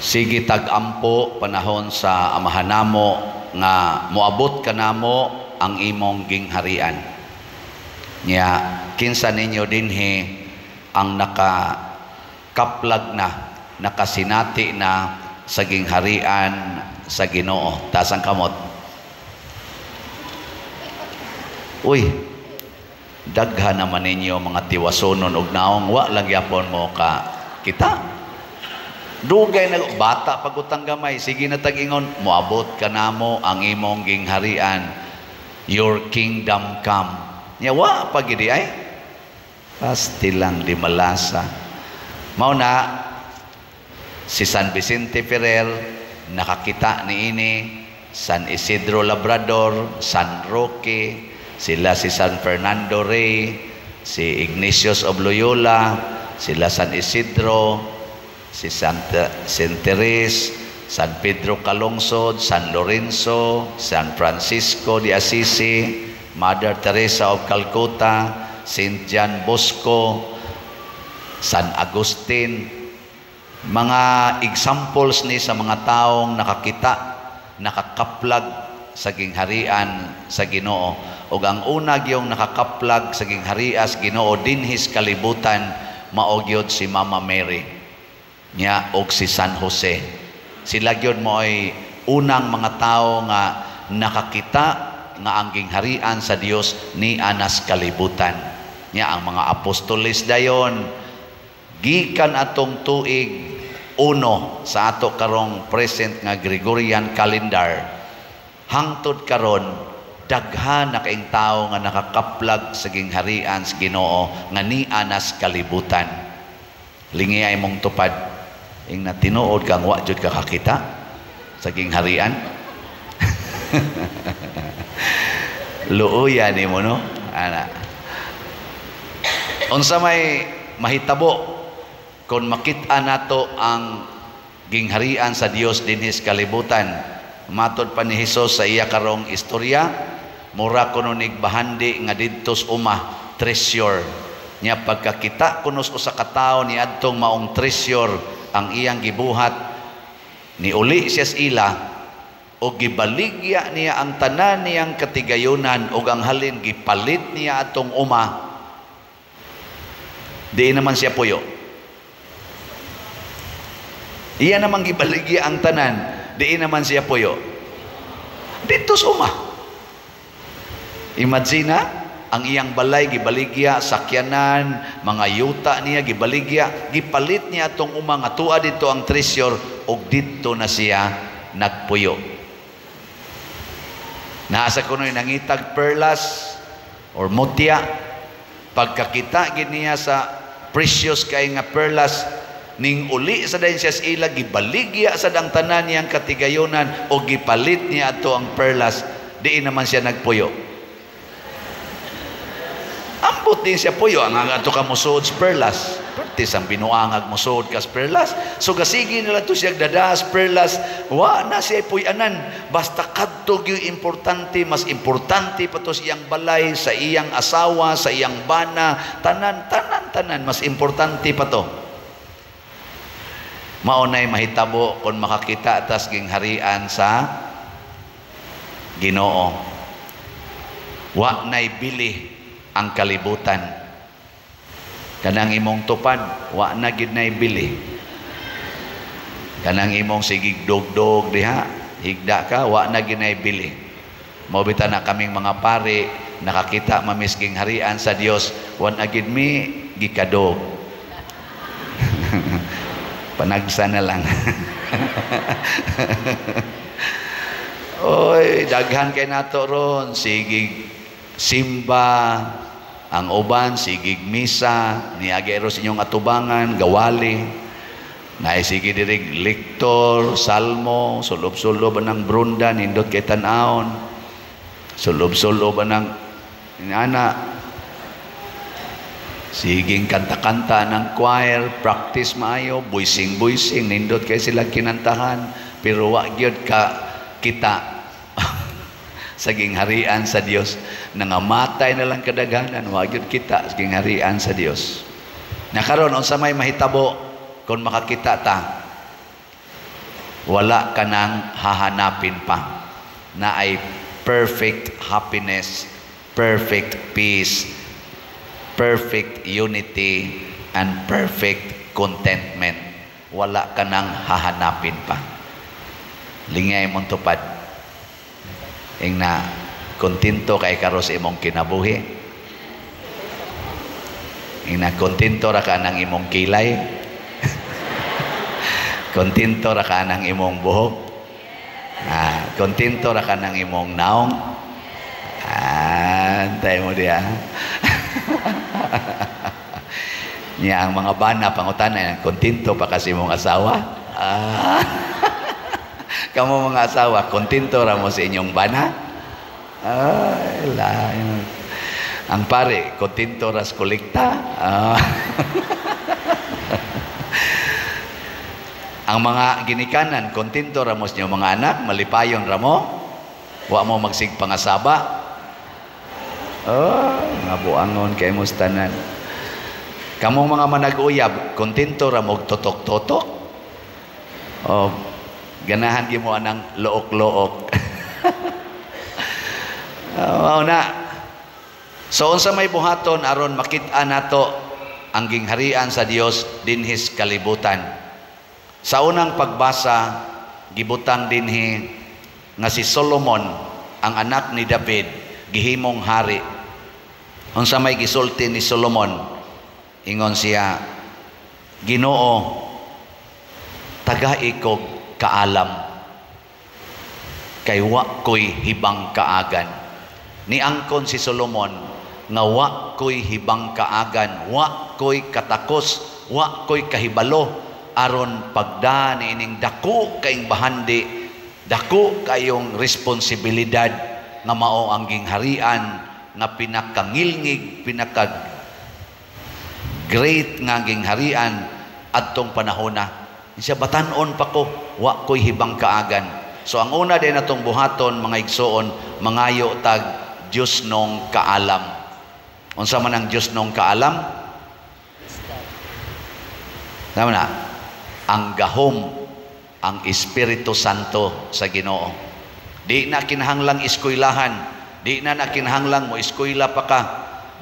Sige tag-ampo panahon sa amahan namo nga moabot kanamo ang imong gingharian. Nya kinsa ninyo dinhi ang nakakaplag na, nakasinati na sa gingharian sa Ginoo. Taas ang kamot. Uy, daghan naman ninyo mga tiwasonon ug naong wa lang yapon mo ka kita. Dugay na bata pagutang gamay, sige na tag-ingon, moabot ka namo ang imong gingharian, your kingdom come. Nya wa pagidi ay pastilang di malasa. Mao na si San Vicente Ferrer nakakita niini, San Isidro Labrador, San Roque, sila si San Fernando Rey, si Ignatius of Loyola, sila San Isidro, si Saint Therese, San Pedro Calungsod, San Lorenzo, San Francisco de Assisi, Mother Teresa of Calcutta, Saint John Bosco, San Agustin. Mga examples ni sa mga taong nakakita, nakakaplag sa gingharian sa Ginoo. O ang una gyung nakakaplag sa gingharian sa Ginoo dinhis kalibutan mao gyud si Mama Mary nya og si San Jose. Sila gyud mo ay unang mga tao nga nakakita nga ang gingharian sa Dios ni anas kalibutan. Nya ang mga apostoles dayon gikan atong tuig 1 sa ato karong present nga Gregorian calendar hangtod karon daghan na kaing tao nga nakakaplag sa gingharian sa Ginoo nga ni anas kalibutan. Lingi ay mong tupad ing na tinuod kang wa jud kakakita sa gingharian. Luuyan nimo no ana. Unsa may mahitabo kung makita nato ang gingharian sa Dios dinhis kalibutan. Matod pa ni Hesus sa iya karong istorya, mura kuno nigbahandi nga didtos umah treasure. Nya pagkakita kunos usa ka tawo ni adtong maong treasure ang iyang gibuhat, ni uli siya sa ila o gibaligya niya ang tanan niyang katigayunan o ang halin gipalit niya atong uma, di naman siya puyo. Iya naman gibaligya ang tanan, di naman siya puyo. Dito sa uma. Imagine na, ang iyang balay gibaligya, sakyanan, mga yuta niya gibaligya, gipalit niya atong umang atua dito ang treasure og dito na siya nagpuyo. Naasa kuno'y nangitag perlas or mutya, pagkakita gid niya sa precious kay nga perlas, ning uli sa dayon siya sa ila, gibaligya sa dang tanan niyang katigayunan o gipalit niya ato ang perlas, di naman siya nagpuyo. Ambot din siya puyo ang ato ka musuod sa perlas. Pertis ang binuangag musuod ka sa perlas. So gasigi nila to siya dadaas perlas. Wa na siya puyanan. Basta kadto yung importante, mas importante pa to sa iyang balay, sa iyang asawa, sa iyang bana, tanan, mas importante pa to. Maunay mahitabo kung makakita tas gingharian sa Ginoo. Wa nay bili ang kalibutan. Kanang imong tupad, wa na gid nay bili. Kanang imong sigig dog-dog diha, higda ka, wa na gid nay bili. Mobita na kaming mga pare nakakita mamisking harian sa Dios, wa na gid mi gikadog. Panagsa na lang. Oy, daghan kay nato ron, sigig simba, ang uban sigig misa, niagero sa inyong atubangan, gawali, naisigi dirig liktor, salmo, sulob-sulob ng brunda, nindot kay tanawon, sulob-sulob ng inana, siging kanta-kanta ng choir, practice maayo, buising-buising, nindot kay sila kinantahan, pero wa gyud ka kita sa gingharian sa Dios. Nangamatay na lang kadaghanan, wa gyud kita sa gingharian sa Dios. Nakaron unsa may mahitabo kung makakita ta wala ka nang hahanapin pa na ay perfect happiness, perfect peace, perfect unity, and perfect contentment. Wala ka nang hahanapin pa. Lingay mong tupad. Ing na kontento kay karo sa imong kinabuhi. Ing na kontento ra ka ng imong kilay. Kontento ra ka ng imong buhok. Kontento ra ka ng imong naong. Antay mo diya. Niya ang mga bana pangutanan, kontento pa kasi mong asawa. Kamu mga asawa, kontento ra mo sa inyong bana? Ang pare, kontento ra sa kolekta. Ang mga ginikanan, kontento ra mo sa inyong mga anak, malipayon ra mo, wa mo magsigpangasaba. Nga buangon kay mustanan. Kamong mga manag-uyab, kontento ra mo totok-totok. Ganahan gi mo anang look-look. Na. So unsa may buhaton aron makit-an nato ang gingharian sa Dios dinhis kalibutan. Sa unang pagbasa, gibutang dinhi nga si Solomon, ang anak ni David, gihimong hari. Unsa may gisulti ni Solomon? Ingon siya, Ginoo, tagai ko kaalam, kay wa ko'y hibang kaagan. Niangkon si Solomon, nga wa ko'y hibang kaagan, wa ko'y katakos, wa ko'y kahibalo, aron pagda ni ining dako kayong bahandi, dako kayong responsibilidad nga mao ang gingharian, nga pinakangilngig, great nga gingharian adtong panahon na. Siya batanon pa ko, wa ko'y hibang kaagan. So ang una din natong buhaton mga igsoon, mangayo tag Diyos nong kaalam. Unsa man ang Diyos nong kaalam? Tama na. Ang gahom, ang Espiritu Santo sa Ginoo. Di na kinahanglang iskuylahan, di na kinahanglang mo iskuyla pa ka.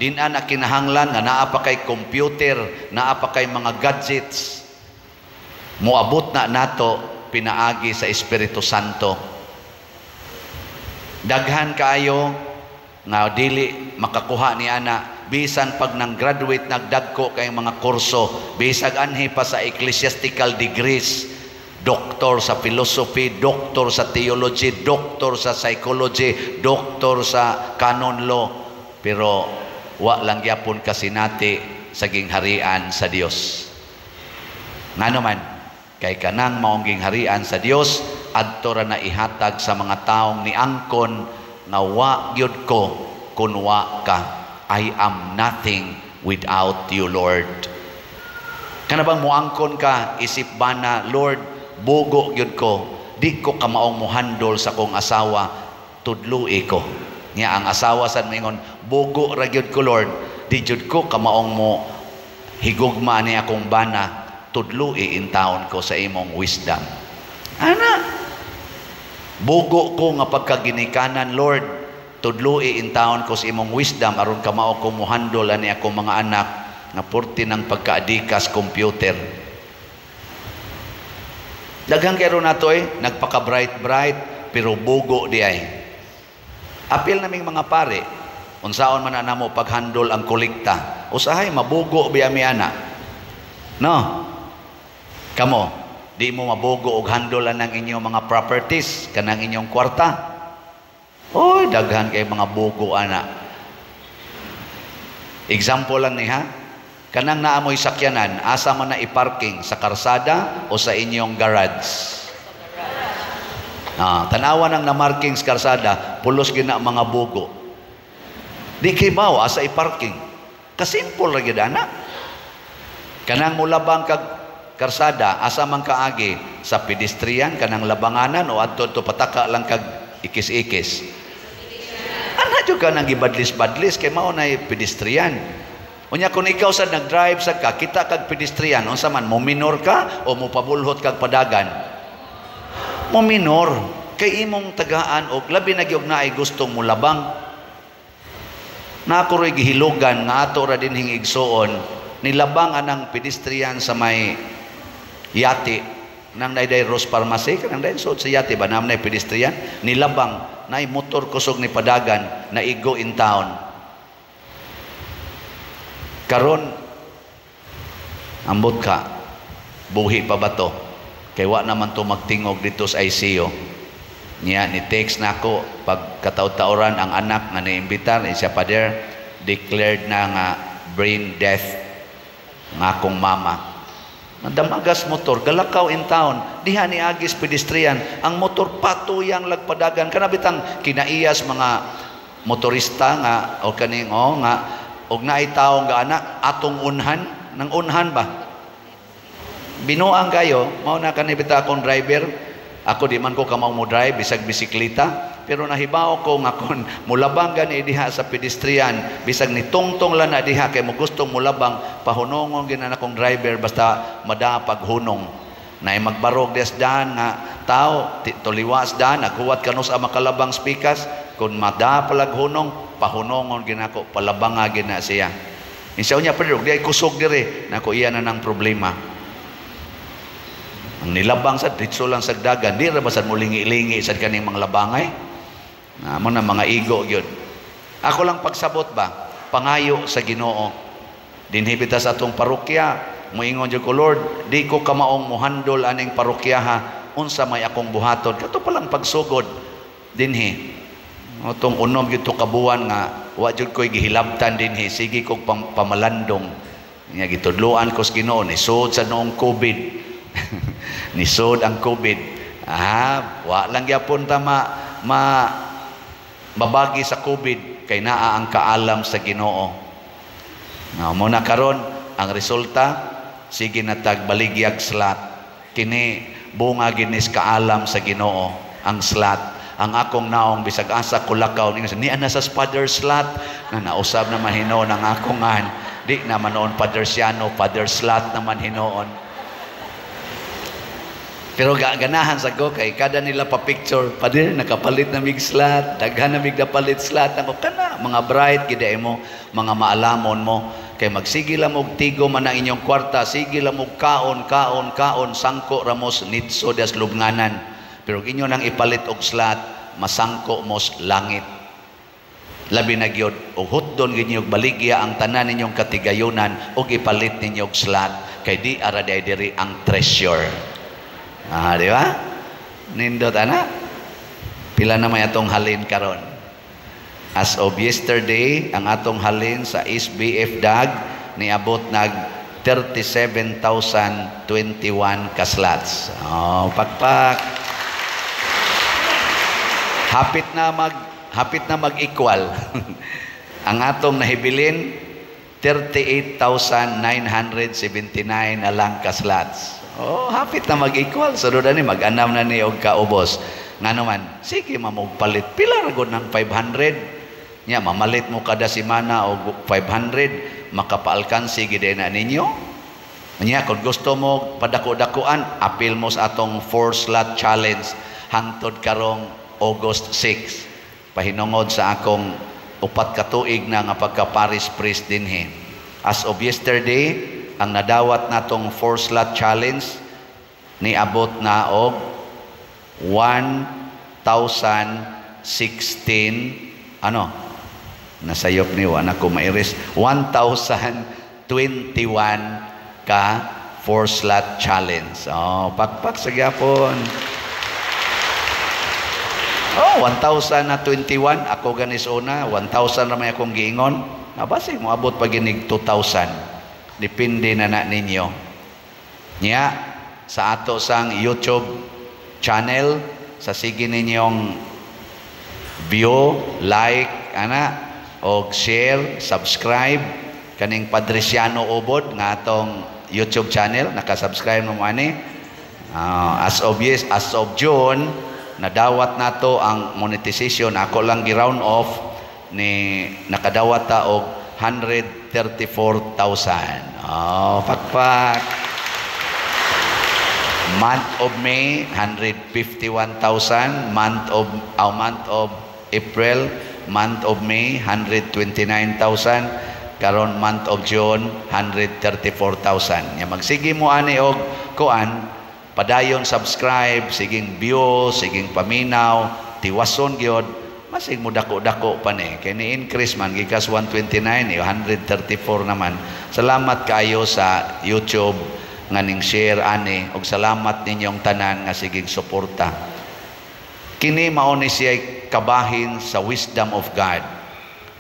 Di na kinahanglan nga naa pa kay computer, naa pa kay mga gadgets. Moabot na nato pinaagi sa Espiritu Santo. Daghan kaayo nga dili makakuha ni ana, bisan pag nang graduate nagdagko kay mga kurso, bisag anhi pa sa ecclesiastical degrees, doktor sa philosophy, doktor sa theology, doktor sa psychology, doktor sa canon law, pero wa lang gyapon kasinati sa gingharian sa Dios. Ngano man kay kanang maong gingharian sa Dios adto ra na ihatag sa mga taong niangkon nga wa gyud ko kun wa ka. I am nothing without you, Lord. Kana bang muangkon ka isip bana, Lord, bugo gyud ko, di ko ka maong muhandol sa kong asawa, tudloi ko. Nga ang asawa sad mingon, bugo ra gyud ko, Lord, di jud ko kamaong mo higugma ni akong bana, tudloi in taon ko sa imong wisdom. Ana, bugo ko nga pagkaginikanan, Lord, tudloi in taon ko sa imong wisdom aron kamao ko muhandol ani akong mga anak nga porti ng pagkaadikas computer. Daghang kay nato nagpaka bright pero bugo di ay. Apil naming mga pare, unsaon man na mo paghandol ang kolekta, usahay mabugo biya mi ana. No? Kamo, di mo mabugo og handolan ng inyong mga properties, kanang inyong kwarta. Oy, daghan kay mga bugo ana. Example lang ni ha. Kanang naamoy sakyanan, asa man na iparking, sa karsada o sa inyong garage? Tanawan ang namarking sa karsada, pulos gina mga bugo. Di kibaw asa iparking. Kasimple ra gyud ana. Kanang mulabang kag karsada, asa man kaagi, sa pedestrian kanang labanganan o adto to pataka lang kag ikis-ikis. Ana jud ka nang gibadlis-badlis kay mao nay pedestrian. Unya kung ikaw sad nag-drive sa ka, kita kag pedestrian, unsa man mo minor ka o mo pabulhot kag padagan? mo minor kay imong tagaan og labi na gyud naay gustong mulabang. Na ako ro'y gihilugan nga ato ra din hingigsoon nilabang anang pedestrian sa may yati nang naiday Rose Pharmacy kanang dahil suot sa yati ba naman na pedestrian nilabang naay motor kusog ni padagan na igo in town. Karon ambot ka buhi pa ba to kay wa naman to magtingog dito sa ICU niya ni text na ako pag kataw-tauran ang anak nga niimbitar siya pader declared na nga brain death nga akong mama. Nadamagas motor galakaw in town diha ni agis pedestrian ang motor patuyang lagpadagan kanabitang kinaiyas mga motorista nga o kaning nga og naay tawo nga anak atong unhan nang unhan ba binuang kayo mao na kanibita akong driver ako di man ko kamaw mo drive bisag bisikleta pero nahibaw ko nga kon mulabang gani diha sa pedestrian bisag ni tungtong lang na diha kay mo gustong mulabang pahunongon ginan akong driver basta madapag hunong nay magbarog des daan nga tao tuliwas daan nakuwat kanus ang makalabang spikas kun madapalag hunong pahunongon ginako palabanga gina siya insaw niya pero di ay kusog dire nako iya na nang problema. Ang nilabang sa ditso lang sa dagan di ra basan mulingi-lingi sad kaning mga labangay amo na mga igo gyud. Ako lang pagsabot ba pangayo sa Ginoo dinhi bita sa atong parokya moingon jud ko Lord di ko kamaong mohandol aning parokya ha unsa may akong buhaton kato pa lang pagsugod dinhi atong unom gyud to kabuan nga wa jud koy gihilabtan dinhi sige kog pamalandong nya gitudloan ko sa Ginoo ni sud sa noong COVID nisod ang COVID wa lang gyapon ta mabagi sa COVID kay naa ang kaalam sa Ginoo mo na karon ang resulta sige na tagbaligya slat kini bunga ginis kaalam sa Ginoo ang slat ang akong naong bisag asa kulakaw ni ana sa father slat na nausab naman hinoon ang akongan di naman noon father siano father slat naman hinoon. Pero ganahan sa ko kay kada nila pa picture padir nakapalit na mig slat daghan na mig napalit slat ako kana mga bright gid mo mga maalamon mo kay magsige lang og tigo man ang inyong kwarta sige lang og kaon sangko ramos nitso das lubnganan pero inyo nang ipalit og slat masangko mos langit labi na gyud og hutdon ginyo baligya ang tanan ninyong katigayunan og ipalit ninyo og slat kay di ara diri ang treasure. Di ba? Nindot ana. Pila na may atong halin karon. As of yesterday, ang atong halin sa SBF DAG niabot nag 37,021 kaslats. Pakpak. Hapit na mag-equal. Ang atong nahibilin 38,979 na lang kaslats. Hapit na mag-equal. Sunod ni mag-anam na ni og kaubos. Nga naman, sige mamugpalit. Pila ra gud ng 500. Nya mamalit mo kada semana og 500, makapaalkansi gid na ninyo. Nya kung gusto mo padako-dakuan, apil mo sa atong 4-slot challenge hangtod karong August 6. Pahinungod sa akong 4 ka tuig na nga pagka-parish priest dinhi. As of yesterday, ang nadawat natong 4-slot challenge ni abot na og 1,016 nasayop ni wala ko mairis 1,021 ka 4-slot challenge. Pakpak sa gyapon. 1,021 ako ganis una 1,000 ra may akong giingon basig mo abot pa ginig 2,000 depende na ninyo nya sa ato sang YouTube channel sa sige ninyong view, like og share, subscribe kaning Padresiano Ubod nga atong YouTube channel nakasubscribe mo ani as of June nadawat nato ang monetization ako lang gi-round off ni nakadawat ta og 134,000. Pakpak. Month of May, 151,000. Month of April, month of May, 129,000. Karon month of June, 134,000. Ya magsige mo ani og kuan, padayon subscribe, siging view, siging paminaw, tiwason gyud, masig mo dako-dako pa ni. Kay ni increase man gikas 129, 134 naman. Salamat kayo sa YouTube nga ning share ani, og salamat ninyong tanan nga siging suporta. Kini mao ni siya kabahin sa wisdom of God.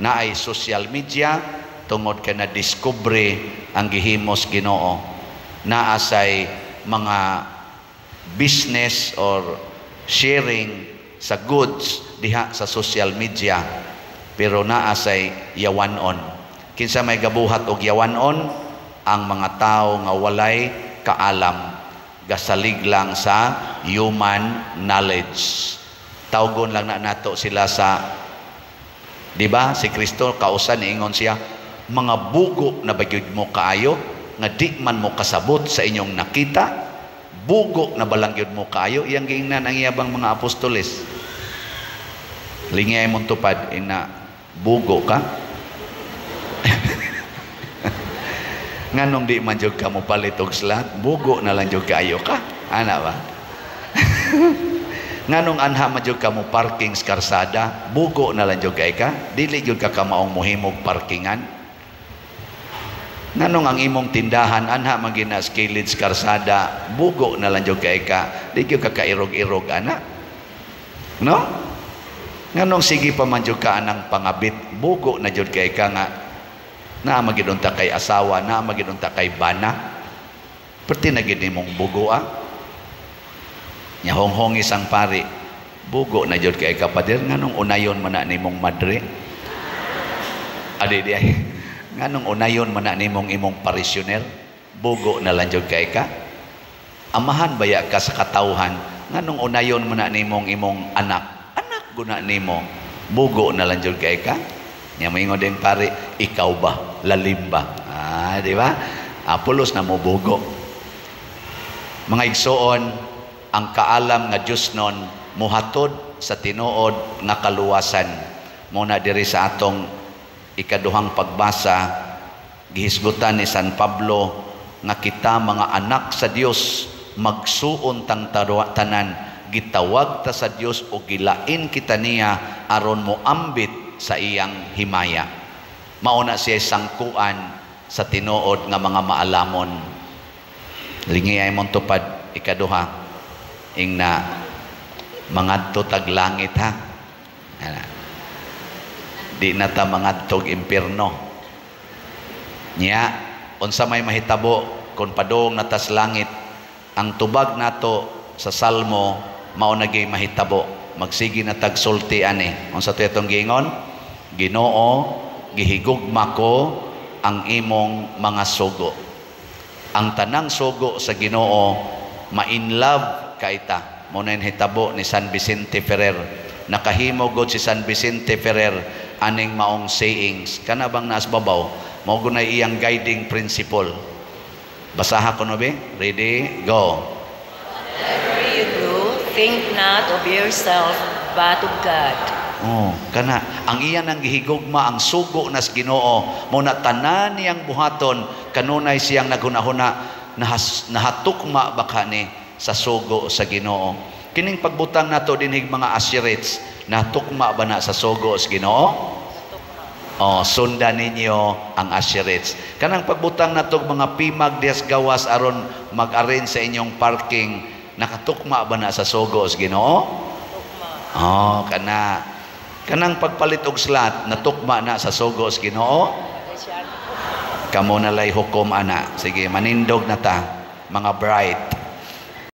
Na ay social media tungod ka na discovery ang gihimos Ginoo. Na asay mga business or sharing sa goods diha sa social media, pero naa say yawanon. Kinsa may gabuhat og yawanon, ang mga tao nga walay kaalam, gasalig lang sa human knowledge. Tawgon lang na nato sila sa, di ba, si Kristo kausan niingon siya, mga bugo na bagyod mo kaayo nga di man mo kasabot sa inyong nakita, bugo na balangyod mo kaayo. Iyang giingnan ang iyabang mga apostoles. Lingay mong tupad, ina, bugo ka. Nganong di man jud ka mo palit og slat, bugo na lang jud kaayo ka. Ana ba? Nganong anha man jud ka mo parking sa karsada, bugo na lang jud kay ka. Dili jud ka kamaong mohimog parkingan. Nganong ang imong tindahan anha man gina sa kilid sa karsada, bugo na lang jud kay ka. Di jud ka kairog-irog ana. No? Nganong sige pa man jud ka anang pangabit, bugo na jud kay ka nga na magidunta kay asawa, na magidunta kay bana. Perti na gid nimong bugo Nya honghong isang pari, bugo na jud kay kapader. Nganong unayon man na nimong madre? Adi di ay. Nganong unayon man na nimong imong parisyoner? Bugo na lang jud kay ka. Amahan baya ka sa katawhan? Nganong unayon man na nimong imong anak? Anak guna nimo, bugo na lang jud kay ka. Nya moingon ding pari, ikaw ba? Lalim ba? Di ba? Apolos na mo bugo. Mga igsoon, ang kaalam nga Dios non muhatod sa tinuod nga kaluwasan. Muna diri sa atong ikaduhang pagbasa, gihisgutan ni San Pablo nga kita mga anak sa Dios magsuon tang tanan, gitawag ta sa Dios o gilain kita niya aron mo ambit sa iyang himaya. Mauna siya sangkuan sa tinuod nga mga maalamon. Lingiyay mong tupad ikaduha, ing na mangadto tag langit ha. Di na ta mangadtog impierno. Nya unsa may mahitabo kun padung natas langit, ang tubag nato sa Salmo mao na gyud mahitabo. Magsigi na tag sulti ani. Unsa to itong giingon? Ginoo, gihigugma ko ang imong mga sugo. Ang tanang sugo sa Ginoo ma-inlove kaita. Muna yung hitabo ni San Vicente Ferrer. Nakahimo god si San Vicente Ferrer aning maong sayings. Kana bang naas babaw? Mao gunay iyang guiding principle. Basaha ko no be? Ready? Go. Whatever you do, think not of yourself, but of God. Oh, kana ang iyan ang gihigugma ang sugo nas Ginoo. Muna tanan niyang buhaton kanunay siyang naghunahuna nahatukma baka ni sa sugo sa Ginoo. Kining pagbutang nato dinhig mga asirits, natukma ba na sa sugo sa Ginoo? Oh, sundan ninyo ang asirits. Kanang pagbutang nato mga pimag dias gawas aron mag-arrange sa inyong parking, nakatukma ba na sa sugo sa Ginoo? Oh, kanang pagpalit og slat natukma na sa sugo sa Ginoo. Kamo na lay hukom ana. Sige, manindog na ta mga bright.